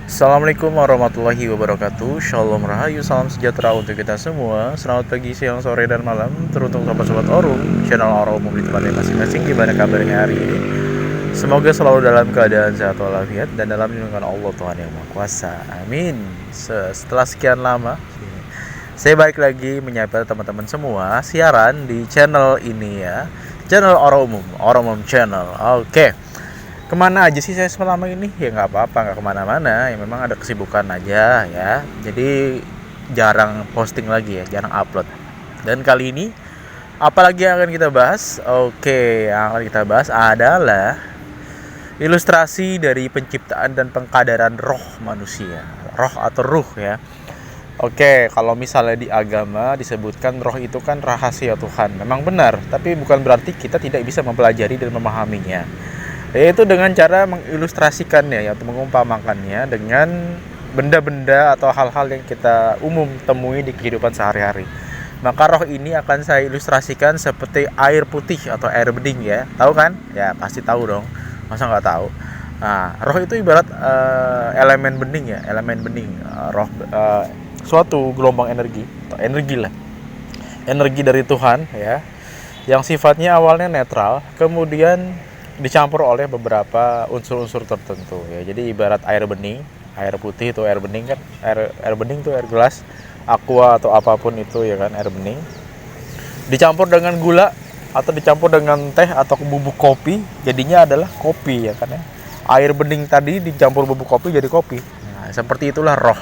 Assalamualaikum warahmatullahi wabarakatuh. Shalom rahayu, salam sejahtera untuk kita semua. Selamat pagi, siang, sore, dan malam. Teruntuk sobat-sobat Orum, channel Orum di tempatnya masing-masing. Gimana kabarnya hari ini? Semoga selalu dalam keadaan sehat walafiat dan dalam lindungan Allah Tuhan Yang Maha Kuasa. Amin. Setelah sekian lama, saya balik lagi menyapa teman-teman semua siaran di channel ini ya, channel Oromum Channel. Oke. Kemana aja sih saya selama ini? Ya nggak apa-apa, nggak kemana-mana. Ya memang ada kesibukan aja ya. Jadi jarang posting lagi ya, jarang upload. Dan kali ini apalagi yang akan kita bahas? Oke, yang akan kita bahas adalah ilustrasi dari penciptaan dan pengkadaran roh manusia. Roh atau ruh ya. Oke, kalau misalnya di agama disebutkan roh itu kan rahasia Tuhan. Memang benar, tapi bukan berarti kita tidak bisa mempelajari dan memahaminya. Yaitu dengan cara mengilustrasikannya ya, atau mengumpamakannya dengan benda-benda atau hal-hal yang kita umum temui di kehidupan sehari-hari. Maka roh ini akan saya ilustrasikan seperti air putih atau air bening ya. Tahu kan? Ya pasti tahu dong. Masa nggak tahu? Nah, roh itu ibarat elemen bening ya, elemen bening. Suatu gelombang energi atau energi lah. Energi dari Tuhan ya, yang sifatnya awalnya netral, kemudian dicampur oleh beberapa unsur-unsur tertentu ya. Jadi ibarat air bening, air putih itu air bening kan, air bening itu air gelas, aqua atau apapun itu ya kan, air bening. Dicampur dengan gula atau dicampur dengan teh atau bubuk kopi, jadinya adalah kopi ya kan ya. Air bening tadi dicampur bubuk kopi jadi kopi. Nah, seperti itulah roh.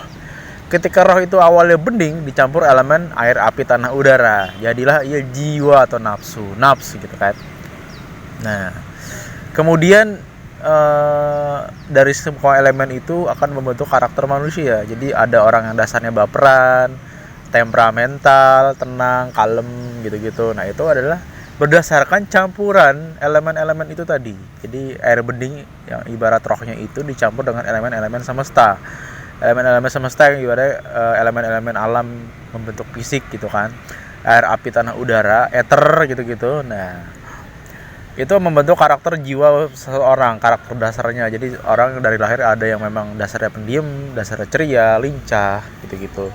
Ketika roh itu awalnya bening dicampur elemen air, api, tanah, udara, jadilah ia jiwa atau nafsu gitu kan. Nah, kemudian dari semua elemen itu akan membentuk karakter manusia. Jadi ada orang yang dasarnya baperan, temperamental, tenang, kalem gitu-gitu. Nah, itu adalah berdasarkan campuran elemen-elemen itu tadi. Jadi air bening yang ibarat rohnya itu dicampur dengan elemen-elemen semesta. Elemen-elemen semesta yang ibarat elemen-elemen alam membentuk fisik gitu kan. Air, api, tanah, udara, ether gitu-gitu. Nah, itu membentuk karakter jiwa seseorang, karakter dasarnya. Jadi orang dari lahir ada yang memang dasarnya pendiam, dasarnya ceria, lincah gitu-gitu,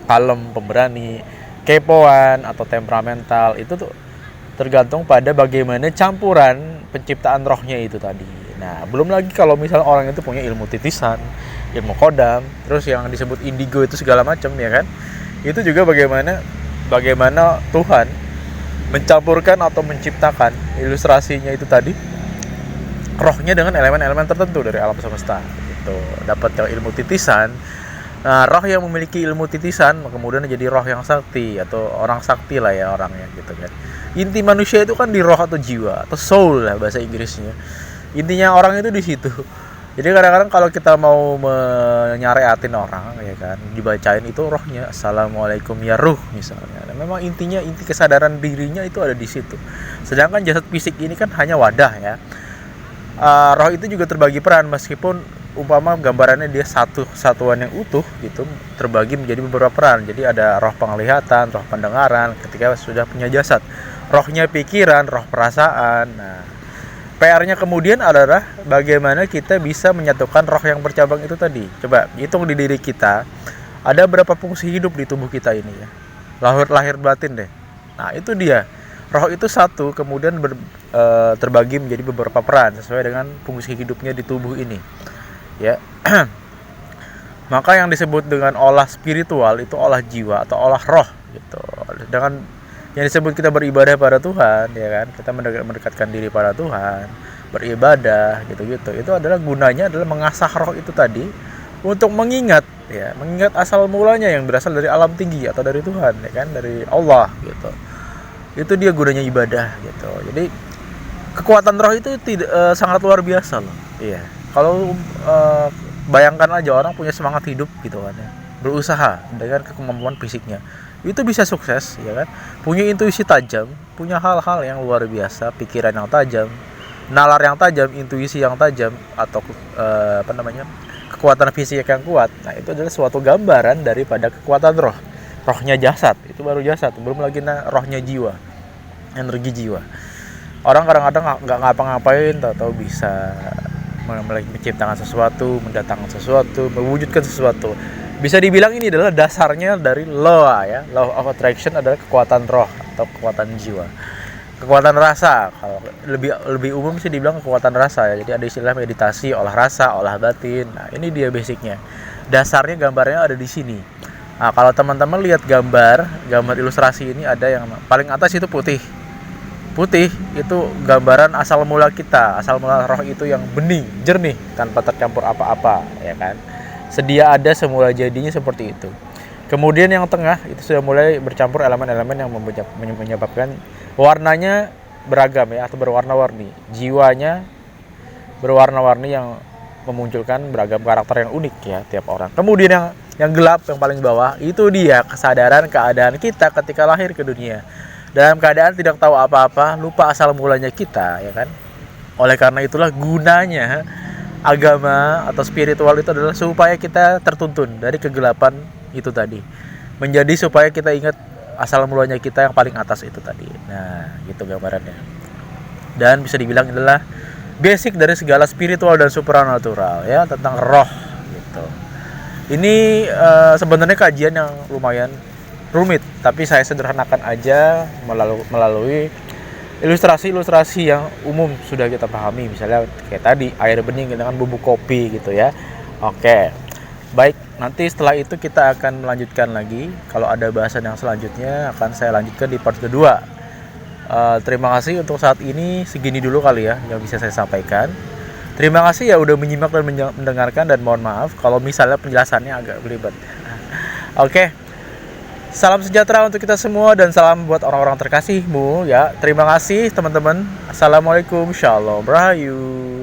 kalem, pemberani, kepoan atau temperamental. Itu tuh tergantung pada bagaimana campuran penciptaan rohnya itu tadi. Nah, belum lagi kalau misalnya orang itu punya ilmu titisan, ilmu kodam, terus yang disebut indigo itu segala macam ya kan. Itu juga bagaimana Tuhan mencampurkan atau menciptakan ilustrasinya itu tadi, rohnya dengan elemen-elemen tertentu dari alam semesta gitu. Dapat yang ilmu titisan. Nah, roh yang memiliki ilmu titisan kemudian jadi roh yang sakti atau orang sakti lah ya orangnya gitu kan. Inti manusia itu kan di roh atau jiwa atau soul lah bahasa Inggrisnya. Intinya orang itu di situ. Jadi kadang-kadang kalau kita mau menyareatin orang ya kan, dibacain itu rohnya assalamualaikum ya ruh misalnya. Nah, memang inti kesadaran dirinya itu ada di situ. Sedangkan jasad fisik ini kan hanya wadah ya. Roh itu juga terbagi peran, meskipun umpama gambarannya dia satu satuan yang utuh gitu, terbagi menjadi beberapa peran. Jadi ada roh penglihatan, roh pendengaran ketika sudah punya jasad. Rohnya pikiran, roh perasaan. Nah, PR-nya kemudian adalah bagaimana kita bisa menyatukan roh yang bercabang itu tadi. Coba hitung di diri kita, ada berapa fungsi hidup di tubuh kita ini ya. Lahir batin deh. Nah, itu dia. Roh itu satu, kemudian terbagi menjadi beberapa peran sesuai dengan fungsi hidupnya di tubuh ini. Ya. Maka yang disebut dengan olah spiritual itu olah jiwa atau olah roh gitu. Dengan yang disebut kita beribadah pada Tuhan ya kan, kita mendekatkan diri pada Tuhan, beribadah gitu-gitu, itu adalah gunanya adalah mengasah roh itu tadi untuk mengingat asal mulanya yang berasal dari alam tinggi atau dari Tuhan ya kan, dari Allah gitu. Itu dia gunanya ibadah gitu. Jadi kekuatan roh itu sangat luar biasa loh. Iya. Kalau bayangkan aja orang punya semangat hidup gitu kan ya, berusaha dengan kemampuan fisiknya, itu bisa sukses ya kan, punya intuisi tajam, punya hal-hal yang luar biasa, pikiran yang tajam, nalar yang tajam, intuisi yang tajam, atau kekuatan fisik yang kuat. Nah, itu adalah suatu gambaran daripada kekuatan roh. Rohnya jasad, itu baru jasad, belum lagi rohnya jiwa, energi jiwa. Orang kadang-kadang nggak ngapa-ngapain, tahu-tahu bisa menciptakan sesuatu, mendatangkan sesuatu, mewujudkan sesuatu. Bisa dibilang ini adalah dasarnya dari law ya. Law of attraction adalah kekuatan roh atau kekuatan jiwa. Kekuatan rasa, kalau lebih umum sih dibilang kekuatan rasa ya. Jadi ada istilah meditasi, olah rasa, olah batin. Nah, ini dia basicnya. Dasarnya gambarnya ada di sini. Nah, kalau teman-teman lihat gambar ilustrasi ini ada yang paling atas itu putih. Putih itu gambaran asal mula kita, asal mula roh itu yang bening, jernih, tanpa tercampur apa-apa, ya kan? Sedia ada semula jadinya seperti itu. Kemudian yang tengah itu sudah mulai bercampur elemen-elemen yang menyebabkan warnanya beragam ya, atau berwarna-warni. Jiwanya berwarna-warni yang memunculkan beragam karakter yang unik ya tiap orang. Kemudian yang gelap yang paling bawah itu dia kesadaran keadaan kita ketika lahir ke dunia. Dalam keadaan tidak tahu apa-apa, lupa asal mulanya kita, ya kan? Oleh karena itulah gunanya agama atau spiritual itu adalah supaya kita tertuntun dari kegelapan itu tadi. Menjadi supaya kita ingat asal mulanya kita yang paling atas itu tadi. Nah, gitu gambarannya. Dan bisa dibilang adalah basic dari segala spiritual dan supranatural ya, tentang roh gitu. Ini sebenarnya kajian yang lumayan rumit, tapi saya sederhanakan aja melalui ilustrasi-ilustrasi yang umum sudah kita pahami. Misalnya kayak tadi air bening dengan bubuk kopi gitu ya. Oke, baik, nanti setelah itu kita akan melanjutkan lagi. Kalau ada bahasan yang selanjutnya akan saya lanjutkan di part kedua. Terima kasih untuk saat ini, segini dulu kali ya yang bisa saya sampaikan. Terima kasih ya udah menyimak dan mendengarkan, dan mohon maaf kalau misalnya penjelasannya agak belibet. Oke. Salam sejahtera untuk kita semua dan salam buat orang-orang terkasihmu ya. Terima kasih teman-teman. Assalamualaikum, shalom, rahayu.